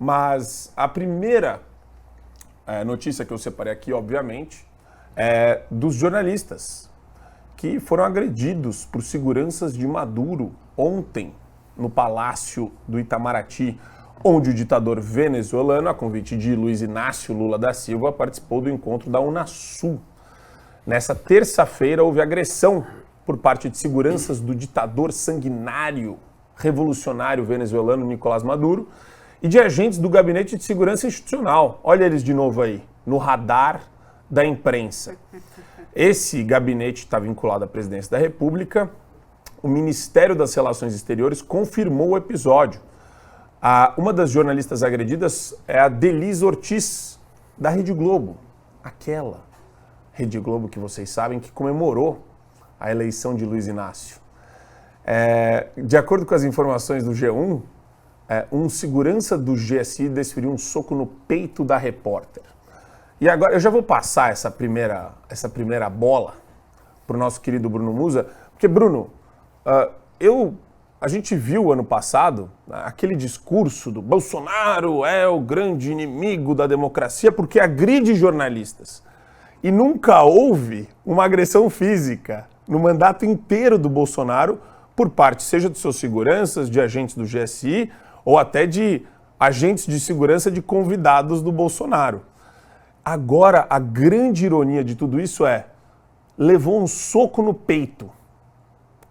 Mas a primeira notícia que eu separei aqui, obviamente, é dos jornalistas que foram agredidos por seguranças de Maduro ontem no Palácio do Itamaraty, onde o ditador venezuelano, a convite de Luiz Inácio Lula da Silva, participou do encontro da Unasul. Nessa terça-feira houve agressão por parte de seguranças do ditador sanguinário revolucionário venezuelano Nicolás Maduro e de agentes do Gabinete de Segurança Institucional. Olha eles de novo aí, no radar da imprensa. Esse gabinete está vinculado à presidência da República. O Ministério das Relações Exteriores confirmou o episódio. Uma das jornalistas agredidas é a Denise Ortiz, da Rede Globo. Aquela Rede Globo que vocês sabem que comemorou a eleição de Luiz Inácio. De acordo com as informações do G1, um segurança do GSI desferiu um soco no peito da repórter. E agora eu já vou passar essa primeira bola para o nosso querido Bruno Musa, porque, Bruno, a gente viu ano passado aquele discurso do Bolsonaro é o grande inimigo da democracia porque agride jornalistas. E nunca houve uma agressão física no mandato inteiro do Bolsonaro por parte, seja de seus seguranças, de agentes do GSI ou até de agentes de segurança de convidados do Bolsonaro. Agora, a grande ironia de tudo isso levou um soco no peito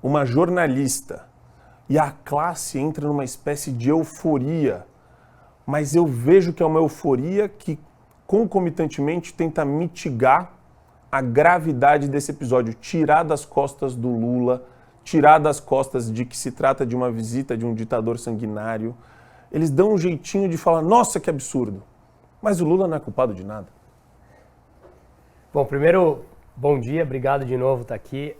uma jornalista e a classe entra numa espécie de euforia, mas eu vejo que é uma euforia que concomitantemente tenta mitigar a gravidade desse episódio, tirar das costas do Lula, tirar das costas de que se trata de uma visita de um ditador sanguinário. Eles dão um jeitinho de falar, nossa, que absurdo, mas o Lula não é culpado de nada. Bom, primeiro, bom dia, obrigado de novo por estar aqui.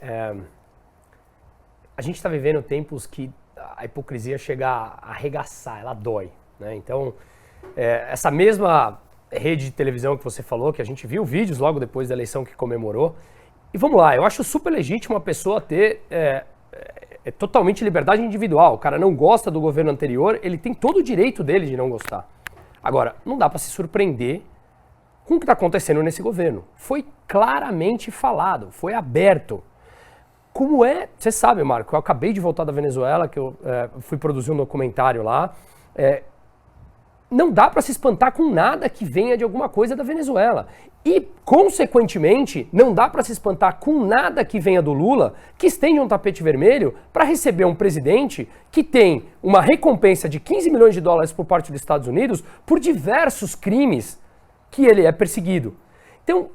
A gente está vivendo tempos que a hipocrisia chega a arregaçar, ela dói, né? Então, essa mesma rede de televisão que você falou, que a gente viu vídeos logo depois da eleição que comemorou, e vamos lá, eu acho super legítimo a pessoa ter totalmente liberdade individual. O cara não gosta do governo anterior, ele tem todo o direito dele de não gostar. Agora, não dá para se surpreender com o que está acontecendo nesse governo. Foi claramente falado, foi aberto. Como você sabe, Marco, eu acabei de voltar da Venezuela, que eu fui produzir um documentário lá. Não dá para se espantar com nada que venha de alguma coisa da Venezuela. E, consequentemente, não dá para se espantar com nada que venha do Lula, que estende um tapete vermelho para receber um presidente que tem uma recompensa de 15 milhões de dólares por parte dos Estados Unidos por diversos crimes que ele é perseguido. Então,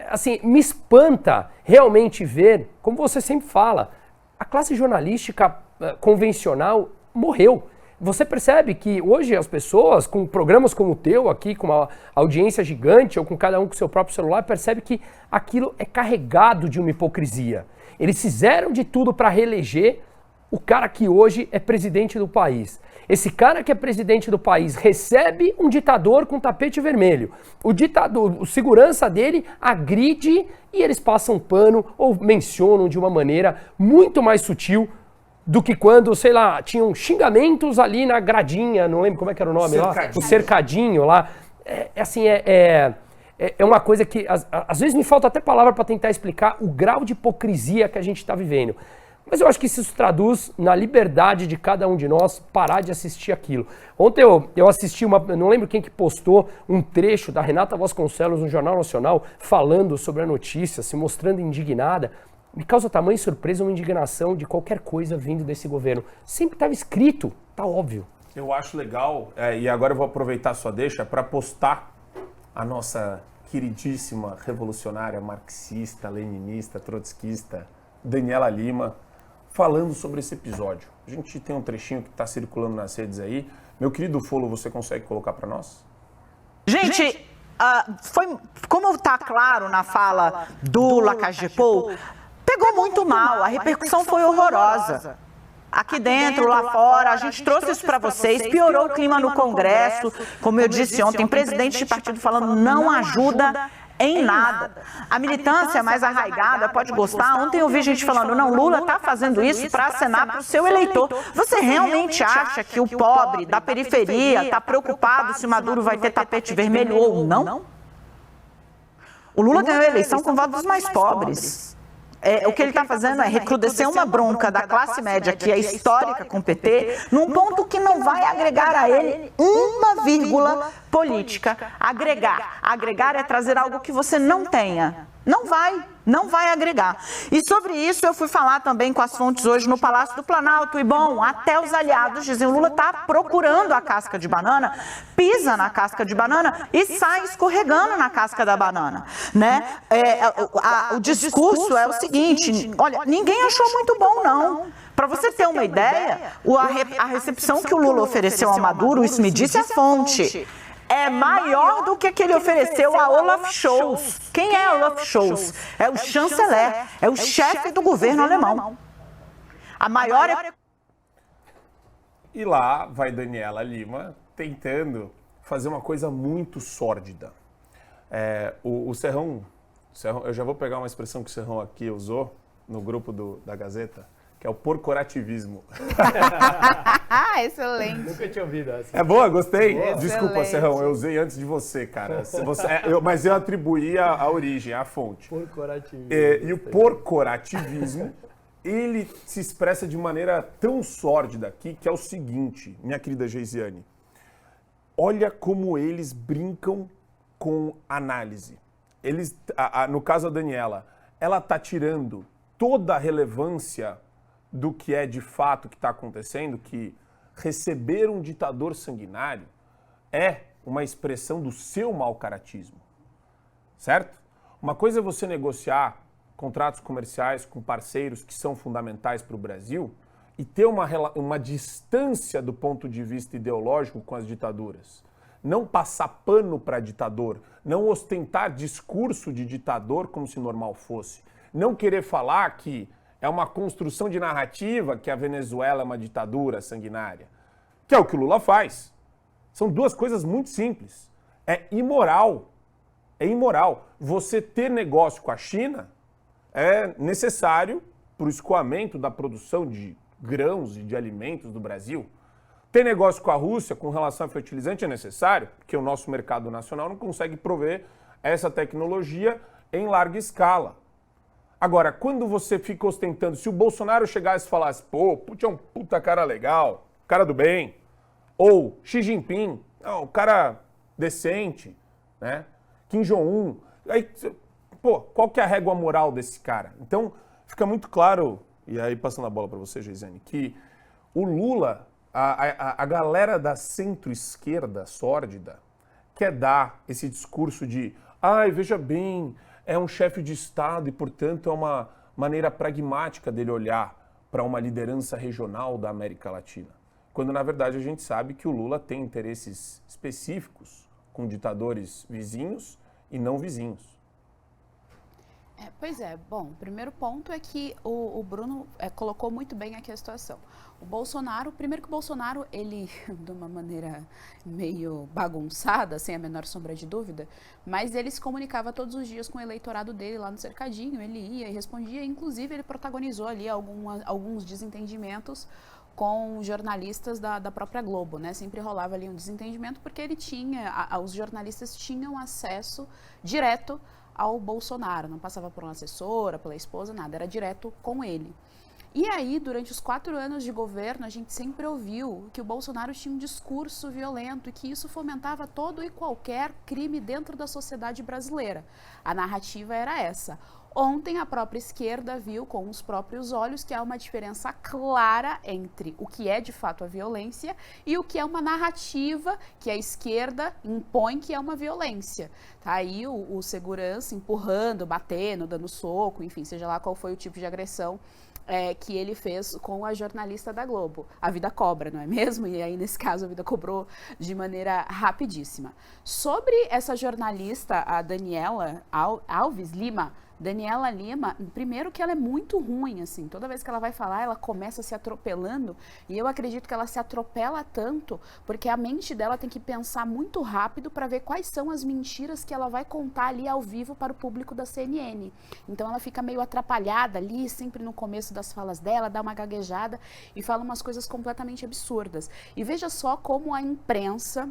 assim, me espanta realmente ver, como você sempre fala, a classe jornalística convencional morreu. Você percebe que hoje as pessoas, com programas como o teu aqui, com uma audiência gigante, ou com cada um com seu próprio celular, percebe que aquilo é carregado de uma hipocrisia. Eles fizeram de tudo para reeleger o cara que hoje é presidente do país. Esse cara que é presidente do país recebe um ditador com tapete vermelho. O ditador, o segurança dele agride e eles passam pano ou mencionam de uma maneira muito mais sutil do que quando, sei lá, tinham xingamentos ali na gradinha, não lembro como é que era o nome lá, o cercadinho lá. É uma coisa que às vezes me falta até palavra para tentar explicar o grau de hipocrisia que a gente está vivendo. Mas eu acho que isso se traduz na liberdade de cada um de nós parar de assistir aquilo. Ontem eu assisti não lembro quem que postou um trecho da Renata Vasconcelos no Jornal Nacional falando sobre a notícia, se mostrando indignada. Me causa tamanha surpresa uma indignação de qualquer coisa vindo desse governo. Sempre estava escrito, tá óbvio. Eu acho legal, e agora eu vou aproveitar a sua deixa para postar a nossa queridíssima revolucionária marxista, leninista, trotskista, Daniela Lima, falando sobre esse episódio. A gente tem um trechinho que está circulando nas redes aí. Meu querido Folo, você consegue colocar para nós? Gente, foi como está claro na fala do Lacagepou, pegou muito mal, a repercussão foi horrorosa. Aqui dentro, lá fora, a gente trouxe isso para vocês, piorou o clima no Congresso, como eu disse ontem, presidente de partido falando não ajuda em nada. A militância mais arraigada pode gostar. Ontem eu vi gente falando, não, Lula está fazendo isso para acenar para o seu eleitor. Você realmente acha que o pobre da periferia está preocupado se Maduro vai ter tapete vermelho ou não? O Lula ganhou a eleição com votos mais pobres. O que ele está fazendo é recrudescer uma bronca da classe média, que é histórica com o PT, num ponto que não vai agregar a ele uma vírgula política. Agregar é trazer algo que você não tenha. Não vai agregar. E sobre isso eu fui falar também com as fontes hoje no Palácio do Planalto. E bom, até os aliados dizem, o Lula está procurando a casca de banana, pisa na casca de banana e sai escorregando na casca da banana. Né? O discurso é o seguinte, olha, ninguém achou muito bom não. Para você ter uma ideia, a recepção que o Lula ofereceu ao Maduro, isso me disse a fonte, é maior do que ele ofereceu a Olaf Scholz. Quem é Olaf Scholz? É o chanceler, é o chefe do governo alemão. A maior é... E lá vai Daniela Lima tentando fazer uma coisa muito sórdida. O Serrão, eu já vou pegar uma expressão que o Serrão aqui usou no grupo da Gazeta, que é o porcorativismo. Excelente. Nunca tinha ouvido essa. É boa, gostei? Excelente. Desculpa, Serrão, eu usei antes de você, cara. Mas eu atribuí a origem, a fonte. Porcorativismo. E o porcorativismo, ele se expressa de maneira tão sórdida aqui, que é o seguinte, minha querida Geisiane. Olha como eles brincam com análise. No caso da Daniela, ela está tirando toda a relevância do que é de fato que está acontecendo, que receber um ditador sanguinário é uma expressão do seu mau caratismo, certo? Uma coisa é você negociar contratos comerciais com parceiros que são fundamentais para o Brasil e ter uma distância do ponto de vista ideológico com as ditaduras. Não passar pano para ditador, não ostentar discurso de ditador como se normal fosse. Não querer falar que é uma construção de narrativa que a Venezuela é uma ditadura sanguinária, que é o que o Lula faz. São duas coisas muito simples. É imoral. Você ter negócio com a China é necessário para o escoamento da produção de grãos e de alimentos do Brasil. Ter negócio com a Rússia com relação a fertilizante é necessário, porque o nosso mercado nacional não consegue prover essa tecnologia em larga escala. Agora, quando você fica ostentando, se o Bolsonaro chegasse e falasse, pô, Putin é um puta cara legal, cara do bem, ou Xi Jinping, um cara decente, né? Kim Jong-un, aí, pô, qual que é a régua moral desse cara? Então, fica muito claro, e aí passando a bola para você, Geisiane, que o Lula, a galera da centro-esquerda sórdida, quer dar esse discurso de, veja bem, é um chefe de Estado e, portanto, é uma maneira pragmática dele olhar para uma liderança regional da América Latina. Quando, na verdade, a gente sabe que o Lula tem interesses específicos com ditadores vizinhos e não vizinhos. Pois é, bom, o primeiro ponto é que o Bruno colocou muito bem aqui a situação. O Bolsonaro, primeiro que o Bolsonaro, ele, de uma maneira meio bagunçada, sem a menor sombra de dúvida, mas ele se comunicava todos os dias com o eleitorado dele lá no cercadinho, ele ia e respondia, inclusive ele protagonizou ali alguns desentendimentos com jornalistas da própria Globo, né? Sempre rolava ali um desentendimento porque ele os jornalistas tinham acesso direto ao Bolsonaro, não passava por uma assessora, pela esposa, nada, era direto com ele. E aí, durante os 4 anos de governo, a gente sempre ouviu que o Bolsonaro tinha um discurso violento e que isso fomentava todo e qualquer crime dentro da sociedade brasileira. A narrativa era essa. Ontem, a própria esquerda viu com os próprios olhos que há uma diferença clara entre o que é de fato a violência e o que é uma narrativa que a esquerda impõe que é uma violência. Tá aí o segurança empurrando, batendo, dando soco, enfim, seja lá qual foi o tipo de agressão que ele fez com a jornalista da Globo. A vida cobra, não é mesmo? E aí, nesse caso, a vida cobrou de maneira rapidíssima. Sobre essa jornalista, a Daniela Alves Lima, Daniela Lima, primeiro que ela é muito ruim, assim, toda vez que ela vai falar, ela começa se atropelando, e eu acredito que ela se atropela tanto, porque a mente dela tem que pensar muito rápido para ver quais são as mentiras que ela vai contar ali ao vivo para o público da CNN. Então ela fica meio atrapalhada ali, sempre no começo das falas dela, dá uma gaguejada e fala umas coisas completamente absurdas. E veja só como a imprensa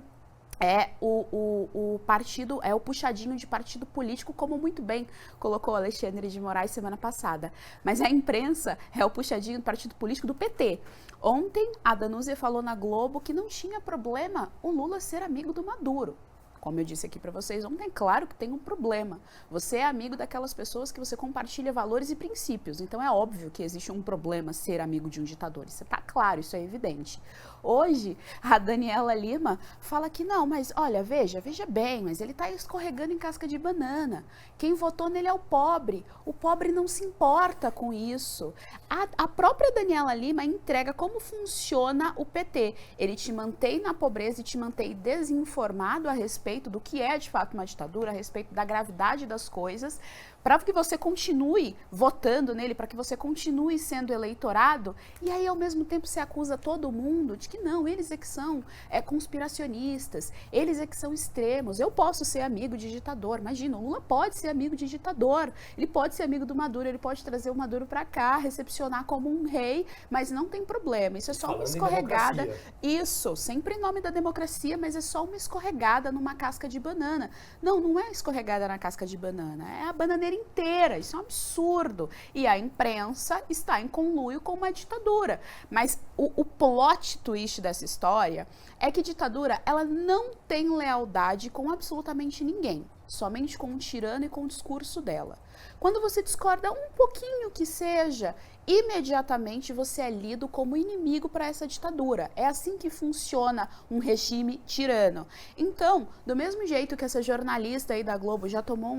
é o partido, é o puxadinho de partido político, como muito bem colocou Alexandre de Moraes semana passada. Mas a imprensa é o puxadinho do partido político do PT. Ontem, a Danúzia falou na Globo que não tinha problema o Lula ser amigo do Maduro. Como eu disse aqui para vocês ontem, claro que tem um problema. Você é amigo daquelas pessoas que você compartilha valores e princípios. Então é óbvio que existe um problema ser amigo de um ditador. Isso está claro, isso é evidente. Hoje, a Daniela Lima fala que não, mas olha, veja bem, mas ele está escorregando em casca de banana. Quem votou nele é o pobre. O pobre não se importa com isso. A própria Daniela Lima entrega como funciona o PT. Ele te mantém na pobreza e te mantém desinformado a respeito do que é de fato uma ditadura, a respeito da gravidade das coisas, para que você continue votando nele, para que você continue sendo eleitorado, e aí ao mesmo tempo você acusa todo mundo de que não, eles é que são conspiracionistas, eles é que são extremos. Eu posso ser amigo de ditador, imagina, o Lula pode ser amigo de ditador, ele pode ser amigo do Maduro, ele pode trazer o Maduro para cá, recepcionar como um rei, mas não tem problema, isso é só uma escorregada, isso, sempre em nome da democracia, mas é só uma escorregada numa casca de banana. Não é escorregada na casca de banana, é a bananeira inteira, isso é um absurdo. E a imprensa está em conluio com uma ditadura. Mas o plot twist dessa história é que ditadura, ela não tem lealdade com absolutamente ninguém, somente com o tirano e com o discurso dela. Quando você discorda um pouquinho que seja, imediatamente você é lido como inimigo para essa ditadura. É assim que funciona um regime tirano. Então, do mesmo jeito que essa jornalista aí da Globo já tomou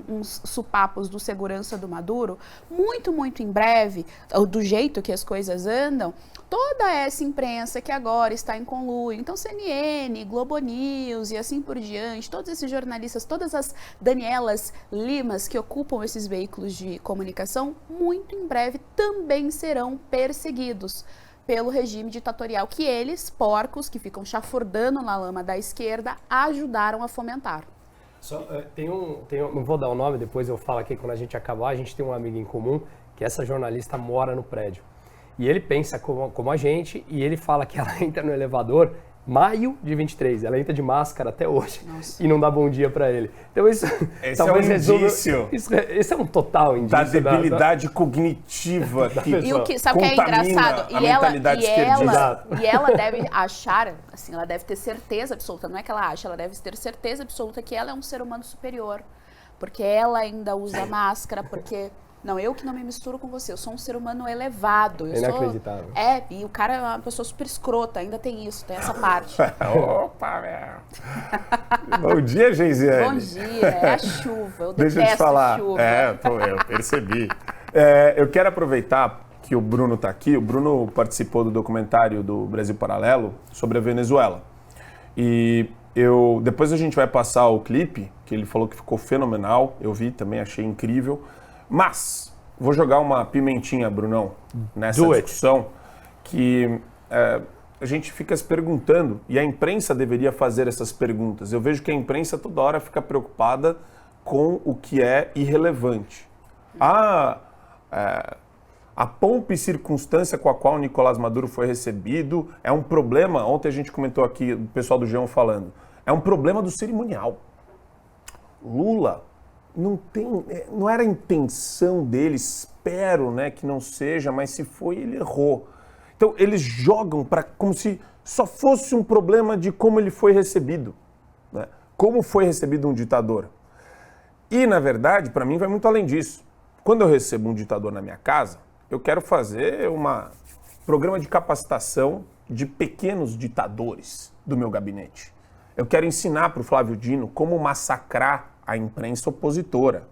uns supapos do segurança do Maduro, muito em breve, do jeito que as coisas andam, toda essa imprensa que agora está em conluio, então CNN, Globo News e assim por diante, todos esses jornalistas, todas as Danielas Limas que ocupam esses veículos de comunicação, muito em breve também serão perseguidos pelo regime ditatorial que eles, porcos, que ficam chafurdando na lama da esquerda, ajudaram a fomentar. Não vou dar o nome, depois eu falo aqui quando a gente acabar, a gente tem um amigo em comum, que essa jornalista mora no prédio. E ele pensa como a gente, e ele fala que ela entra no elevador maio de 23, ela entra de máscara até hoje. Nossa. E não dá bom dia pra ele. Então isso esse talvez é um indício. Esse é um total indício da debilidade cognitiva que e o que sabe que é engraçado? E ela deve achar, assim, ela deve ter certeza absoluta, não é que ela acha, ela deve ter certeza absoluta que ela é um ser humano superior, porque ela ainda usa máscara, porque não, eu que não me misturo com você, eu sou um ser humano elevado. Inacreditável. E o cara é uma pessoa super escrota, ainda tem isso, tem essa parte. Opa, meu. Bom dia, Geisiane. Bom dia, é a chuva, eu Deixa eu te falar. chuva. Eu percebi. Eu quero aproveitar que o Bruno está aqui. O Bruno participou do documentário do Brasil Paralelo sobre a Venezuela. E depois a gente vai passar o clipe, que ele falou que ficou fenomenal. Eu vi também, achei incrível. Mas, vou jogar uma pimentinha, Brunão, nessa discussão, que a gente fica se perguntando, e a imprensa deveria fazer essas perguntas. Eu vejo que a imprensa toda hora fica preocupada com o que é irrelevante. A pompa e circunstância com a qual o Nicolás Maduro foi recebido é um problema, ontem a gente comentou aqui, o pessoal do G1 falando, é um problema do cerimonial. Lula não era a intenção dele, espero, né, que não seja, mas se foi, ele errou. Então, eles jogam como se só fosse um problema de como ele foi recebido, né? Como foi recebido um ditador. E, na verdade, para mim, vai muito além disso. Quando eu recebo um ditador na minha casa, eu quero fazer um programa de capacitação de pequenos ditadores do meu gabinete. Eu quero ensinar para o Flávio Dino como massacrar a imprensa opositora.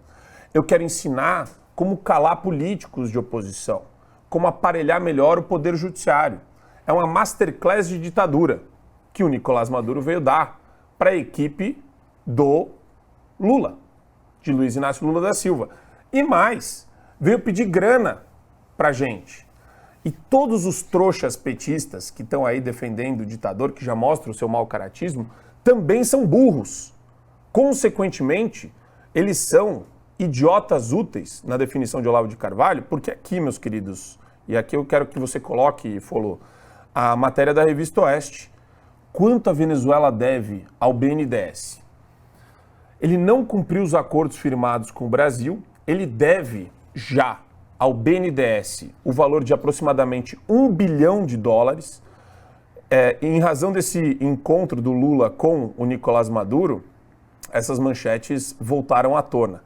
Eu quero ensinar como calar políticos de oposição, como aparelhar melhor o poder judiciário. É uma masterclass de ditadura que o Nicolás Maduro veio dar para a equipe do Lula, de Luiz Inácio Lula da Silva. E mais, veio pedir grana pra gente. E todos os trouxas petistas que estão aí defendendo o ditador, que já mostra o seu mau caratismo, também são burros. Consequentemente, eles são idiotas úteis na definição de Olavo de Carvalho, porque aqui, meus queridos, e aqui eu quero que você coloque, Folô, a matéria da Revista Oeste, quanto a Venezuela deve ao BNDES. Ele não cumpriu os acordos firmados com o Brasil, ele deve já ao BNDES o valor de aproximadamente $1 bilhão. Em razão desse encontro do Lula com o Nicolás Maduro, essas manchetes voltaram à tona.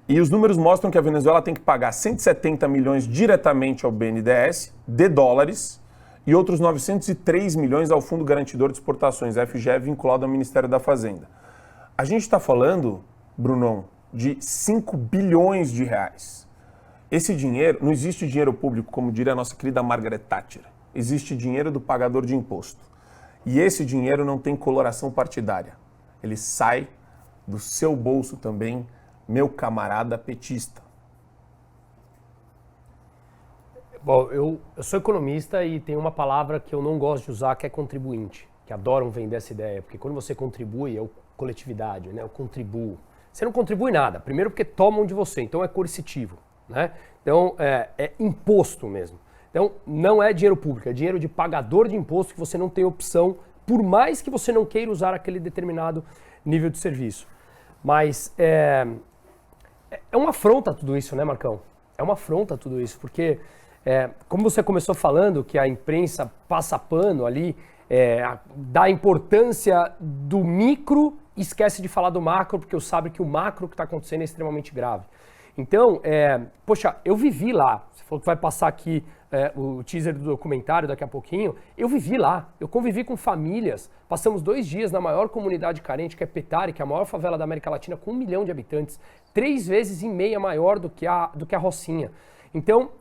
E os números mostram que a Venezuela tem que pagar 170 milhões diretamente ao BNDES de dólares e outros 903 milhões ao Fundo Garantidor de Exportações, FGE, vinculado ao Ministério da Fazenda. A gente está falando, Brunão, de 5 bilhões de reais. Esse dinheiro, não existe dinheiro público, como diria a nossa querida Margaret Thatcher. Existe dinheiro do pagador de imposto. E esse dinheiro não tem coloração partidária. Ele sai do seu bolso também, meu camarada petista. Bom, eu sou economista e tem uma palavra que eu não gosto de usar, que é contribuinte, que adoram vender essa ideia, porque quando você contribui, é coletividade, né? Eu contribuo. Você não contribui nada, primeiro porque tomam de você, então é coercitivo, né? Então é imposto mesmo. Então não é dinheiro público, é dinheiro de pagador de imposto que você não tem opção, por mais que você não queira usar aquele determinado nível de serviço. Mas é uma afronta tudo isso, né, Marcão? É uma afronta tudo isso, porque como você começou falando que a imprensa passa pano ali, dá importância do micro e esquece de falar do macro, porque eu sabe que o macro que está acontecendo é extremamente grave. Então, poxa, eu vivi lá, você falou que vai passar aqui o teaser do documentário daqui a pouquinho, eu vivi lá, eu convivi com famílias, passamos 2 dias na maior comunidade carente, que é Petare, que é a maior favela da América Latina, com 1 milhão de habitantes, 3,5 vezes maior do que a Rocinha. Então,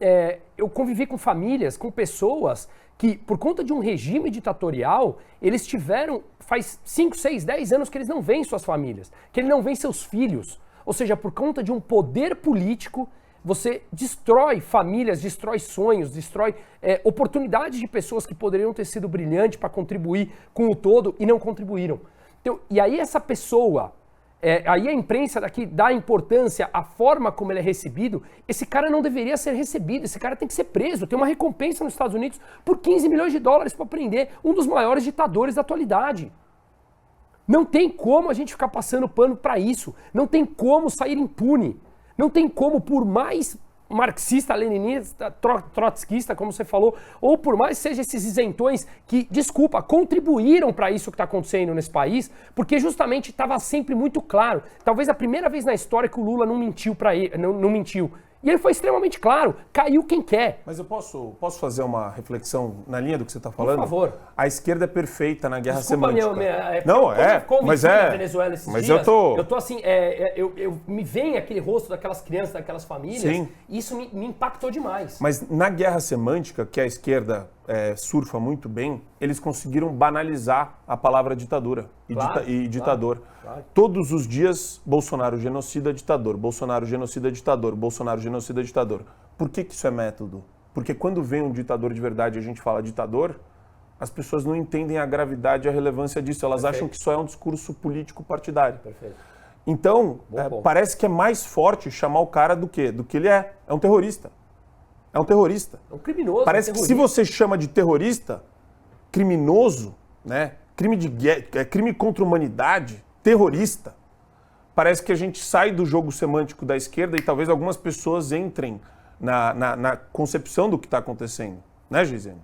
eu convivi com famílias, com pessoas que, por conta de um regime ditatorial, eles tiveram, faz 5, 6, 10 anos que eles não veem suas famílias, que eles não veem seus filhos. Ou seja, por conta de um poder político, você destrói famílias, destrói sonhos, destrói oportunidades de pessoas que poderiam ter sido brilhantes para contribuir com o todo e não contribuíram. Então, e aí essa pessoa, aí a imprensa daqui dá importância à forma como ele é recebido, esse cara não deveria ser recebido, esse cara tem que ser preso, tem uma recompensa nos Estados Unidos por $15 milhões para prender um dos maiores ditadores da atualidade. Não tem como a gente ficar passando pano para isso. Não tem como sair impune. Não tem como, por mais marxista, leninista, trotskista, como você falou, ou por mais seja esses isentões que, desculpa, contribuíram para isso que está acontecendo nesse país, porque justamente estava sempre muito claro. Talvez a primeira vez na história que o Lula não mentiu para ele, não mentiu. E ele foi extremamente claro, caiu quem quer. Mas eu posso fazer uma reflexão na linha do que você está falando? Por favor. A esquerda é perfeita na guerra Desculpa, semântica. Mas na Venezuela esses mas dias, eu tô assim, eu me vem aquele rosto daquelas crianças, daquelas famílias, Sim. E isso me impactou demais. Mas na guerra semântica, que a esquerda surfa muito bem, eles conseguiram banalizar a palavra ditadura e ditador. Claro. Todos os dias, Bolsonaro genocida, ditador. Bolsonaro genocida, ditador. Bolsonaro genocida, ditador. Por que isso é método? Porque quando vem um ditador de verdade e a gente fala ditador, as pessoas não entendem a gravidade e a relevância disso. Elas acham que isso é um discurso político partidário. Perfeito. Então, parece que é mais forte chamar o cara do que ele é. É um terrorista. É um terrorista. É um criminoso. Parece que se você chama de terrorista, criminoso, né? Crime contra a humanidade, terrorista, parece que a gente sai do jogo semântico da esquerda e talvez algumas pessoas entrem na concepção do que está acontecendo. Né, Gisele?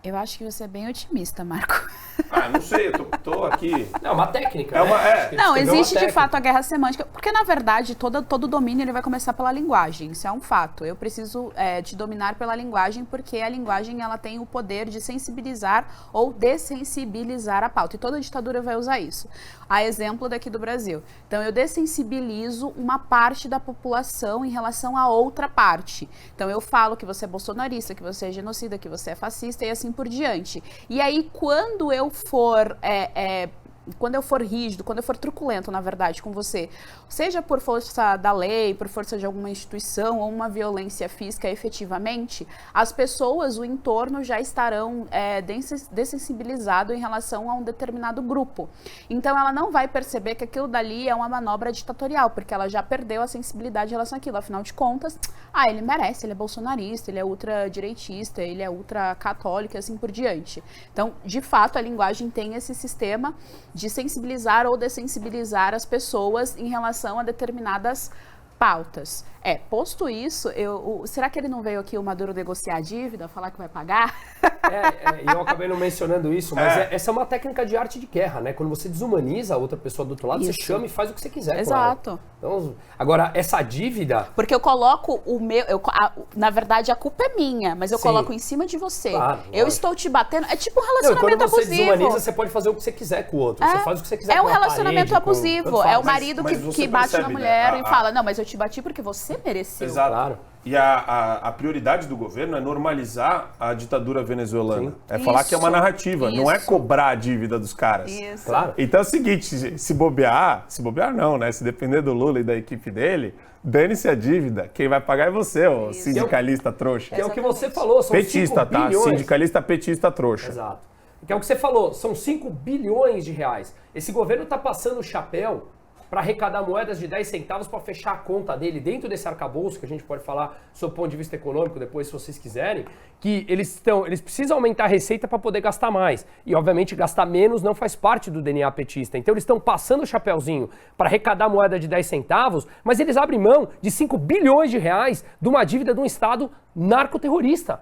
Eu acho que você é bem otimista, Marco. Não sei, eu tô aqui... É uma técnica, Não, existe de fato a guerra semântica, porque na verdade todo domínio ele vai começar pela linguagem, isso é um fato. Eu preciso te dominar pela linguagem, porque a linguagem ela tem o poder de sensibilizar ou dessensibilizar a pauta, e toda ditadura vai usar isso. A exemplo daqui do Brasil. Então eu dessensibilizo uma parte da população em relação a outra parte. Então eu falo que você é bolsonarista, que você é genocida, que você é fascista e assim por diante. E aí quando eu for quando eu for rígido, quando eu for truculento, na verdade, com você, seja por força da lei, por força de alguma instituição ou uma violência física efetivamente, as pessoas, o entorno já estarão dessensibilizados em relação a um determinado grupo. Então ela não vai perceber que aquilo dali é uma manobra ditatorial, porque ela já perdeu a sensibilidade em relação àquilo. Afinal de contas, ele merece, ele é bolsonarista, ele é ultradireitista, ele é ultracatólico e assim por diante. Então, de fato, a linguagem tem esse sistema de sensibilizar ou dessensibilizar as pessoas em relação a determinadas pautas. Posto isso, será que ele não veio aqui o Maduro negociar a dívida, falar que vai pagar? Eu acabei não mencionando isso, mas essa é uma técnica de arte de guerra, né? Quando você desumaniza a outra pessoa do outro lado, você chama e faz o que você quiser. Exato. Então, agora, essa dívida... Porque eu coloco o meu... na verdade, a culpa é minha, mas eu coloco em cima de você. Claro, eu estou te batendo... É tipo um relacionamento abusivo. Quando você desumaniza, você pode fazer o que você quiser com o outro. Você faz o que você quiser com um relacionamento abusivo. É o marido que bate na mulher e fala, não, mas eu te bati porque você mereceu. Exato. Claro. E a prioridade do governo é normalizar a ditadura venezuelana. Sim. É falar que é uma narrativa, não é cobrar a dívida dos caras. Isso. Claro. Então é o seguinte, se bobear não, né? Se depender do Lula e da equipe dele, dane-se a dívida. Quem vai pagar é você, ô sindicalista trouxa. Que é o que você falou, são petista, 5 bilhões. Tá? Sindicalista petista trouxa. Exato. Que é o que você falou, são 5 bilhões de reais. Esse governo está passando o chapéu para arrecadar moedas de 10 centavos para fechar a conta dele dentro desse arcabouço, que a gente pode falar sob o ponto de vista econômico depois, se vocês quiserem, que eles precisam aumentar a receita para poder gastar mais. E, obviamente, gastar menos não faz parte do DNA petista. Então, eles estão passando o chapéuzinho para arrecadar moeda de 10 centavos, mas eles abrem mão de 5 bilhões de reais de uma dívida de um Estado narcoterrorista,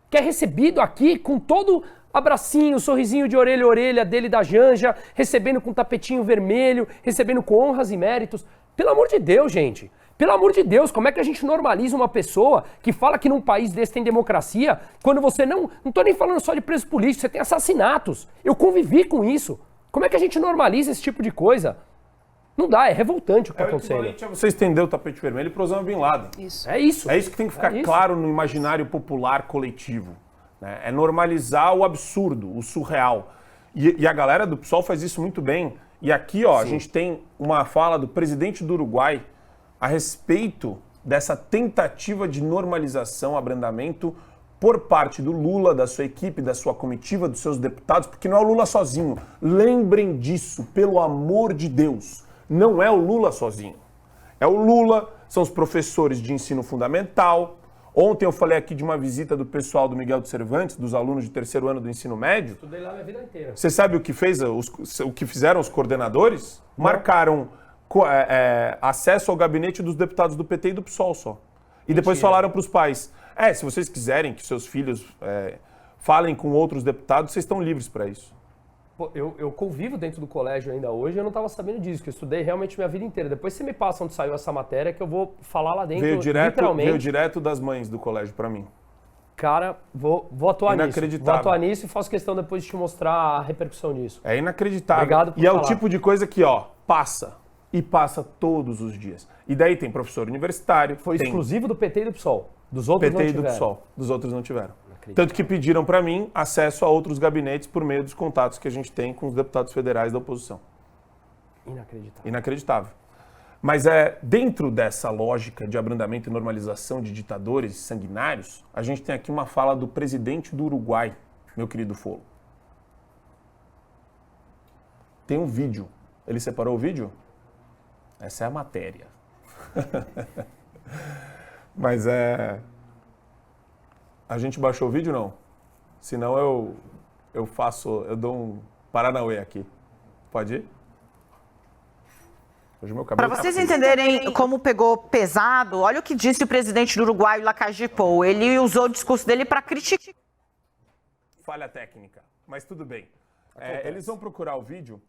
que é recebido aqui com todo abracinho, sorrisinho de orelha a orelha dele da Janja, recebendo com tapetinho vermelho, recebendo com honras e méritos. Pelo amor de Deus, gente. Pelo amor de Deus, como é que a gente normaliza uma pessoa que fala que num país desse tem democracia, quando você não tô nem falando só de presos políticos, você tem assassinatos. Eu convivi com isso. Como é que a gente normaliza esse tipo de coisa? Não dá, é revoltante o que está acontecendo. É você estender o tapete vermelho para Osama Bin Laden. Isso. É isso. É isso que tem que ficar claro no imaginário popular coletivo. Né? É normalizar o absurdo, o surreal. E a galera do PSOL faz isso muito bem. E aqui, a gente tem uma fala do presidente do Uruguai a respeito dessa tentativa de normalização, abrandamento por parte do Lula, da sua equipe, da sua comitiva, dos seus deputados, porque não é o Lula sozinho. Lembrem disso, pelo amor de Deus. Não é o Lula sozinho. É o Lula, são os professores de ensino fundamental. Ontem eu falei aqui de uma visita do pessoal do Miguel de Cervantes, dos alunos de 3º ano do ensino médio. Estudei lá minha vida inteira. Você sabe o que fizeram os coordenadores? Não. Marcaram acesso ao gabinete dos deputados do PT e do PSOL só. E depois falaram para os pais, se vocês quiserem que seus filhos falem com outros deputados, vocês estão livres para isso. Pô, eu convivo dentro do colégio ainda hoje, eu não estava sabendo disso, que eu estudei realmente minha vida inteira. Depois você me passa onde saiu essa matéria que eu vou falar lá dentro, literalmente. Veio direto das mães do colégio para mim. Cara, vou atuar nisso. Inacreditável. Vou atuar nisso e faço questão depois de te mostrar a repercussão disso. É inacreditável. Obrigado por falar. É o tipo de coisa que, passa. E passa todos os dias. E daí tem professor universitário. Foi exclusivo do PT e do PSOL. Dos outros PT não tiveram. PT e do PSOL. Dos outros não tiveram. Tanto que pediram para mim acesso a outros gabinetes por meio dos contatos que a gente tem com os deputados federais da oposição. Inacreditável. Inacreditável. Mas dentro dessa lógica de abrandamento e normalização de ditadores sanguinários, a gente tem aqui uma fala do presidente do Uruguai, meu querido Folo. Tem um vídeo. Ele separou o vídeo? Essa é a matéria. Mas a gente baixou o vídeo, não? Senão eu dou um paranauê aqui. Pode ir? Para vocês entenderem como pegou pesado, olha o que disse o presidente do Uruguai, Lacalle Pou. Ele usou o discurso dele para criticar. Falha técnica, mas tudo bem. Eles vão procurar o vídeo,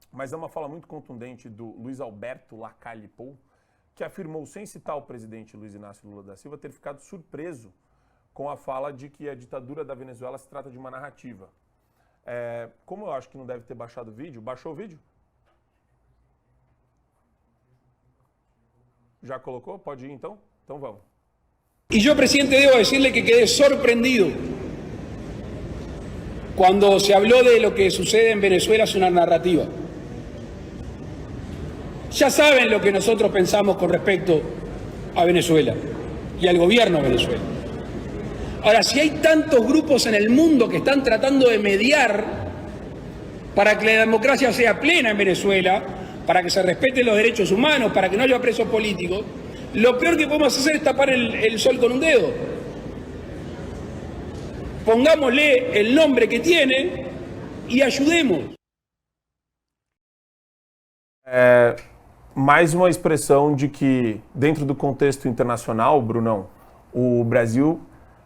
mas é uma fala muito contundente do Luiz Alberto Lacalle Pou, que afirmou, sem citar o presidente Luiz Inácio Lula da Silva, ter ficado surpreso com a fala de que a ditadura da Venezuela se trata de uma narrativa. Como eu acho que não deve ter baixado o vídeo, baixou o vídeo? Já colocou? Pode ir então? Então vamos. Y yo, presidente, debo decirle que quedé sorprendido cuando se habló de lo que sucede en Venezuela es una narrativa. ya saben lo que nosotros pensamos con respecto a Venezuela y al gobierno de Venezuela. Ahora, si hay tantos grupos en el mundo que están tratando de mediar para que la democracia sea plena en Venezuela, para que se respeten los derechos humanos, para que no haya presos políticos, lo peor que podemos hacer es tapar el sol con un dedo. Pongámosle el nombre que tiene e ajudemos. Mais uma expressão de que, dentro do contexto internacional, Brunão, o Brasil,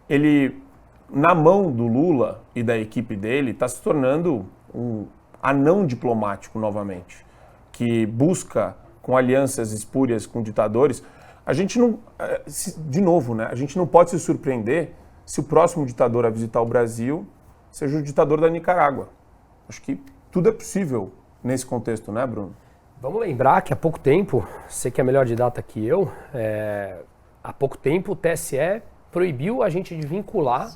ele, na mão do Lula e da equipe dele, está se tornando um anão diplomático novamente, que busca, com alianças espúrias com ditadores. A gente não, de novo, né, a gente não pode se surpreender se o próximo ditador a visitar o Brasil seja o ditador da Nicarágua. Acho que tudo é possível nesse contexto, né, Bruno? Vamos lembrar que há pouco tempo, você que é melhor de data que eu, há pouco tempo o TSE proibiu a gente de vincular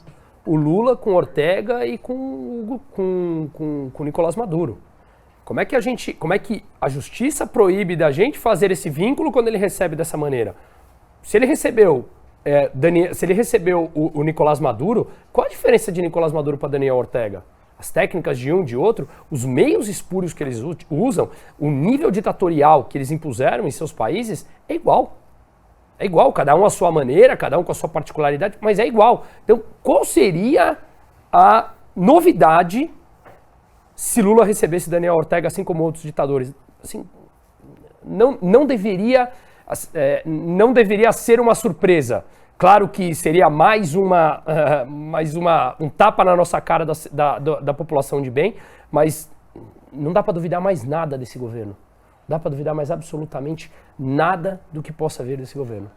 o Lula com Ortega e com Nicolás Maduro. Como é que a justiça proíbe da gente fazer esse vínculo quando ele recebe dessa maneira? Se ele recebeu, o Nicolás Maduro, qual a diferença de Nicolás Maduro para Daniel Ortega? As técnicas de um, de outro, os meios espúrios que eles usam, o nível ditatorial que eles impuseram em seus países é igual. É igual, cada um à sua maneira, cada um com a sua particularidade, mas é igual. Então, qual seria a novidade se Lula recebesse Daniel Ortega, assim como outros ditadores? Assim, não deveria ser uma surpresa. Claro que seria mais um tapa na nossa cara da população de bem, mas não dá para duvidar mais nada desse governo. Não dá para duvidar mais absolutamente nada do que possa vir desse governo.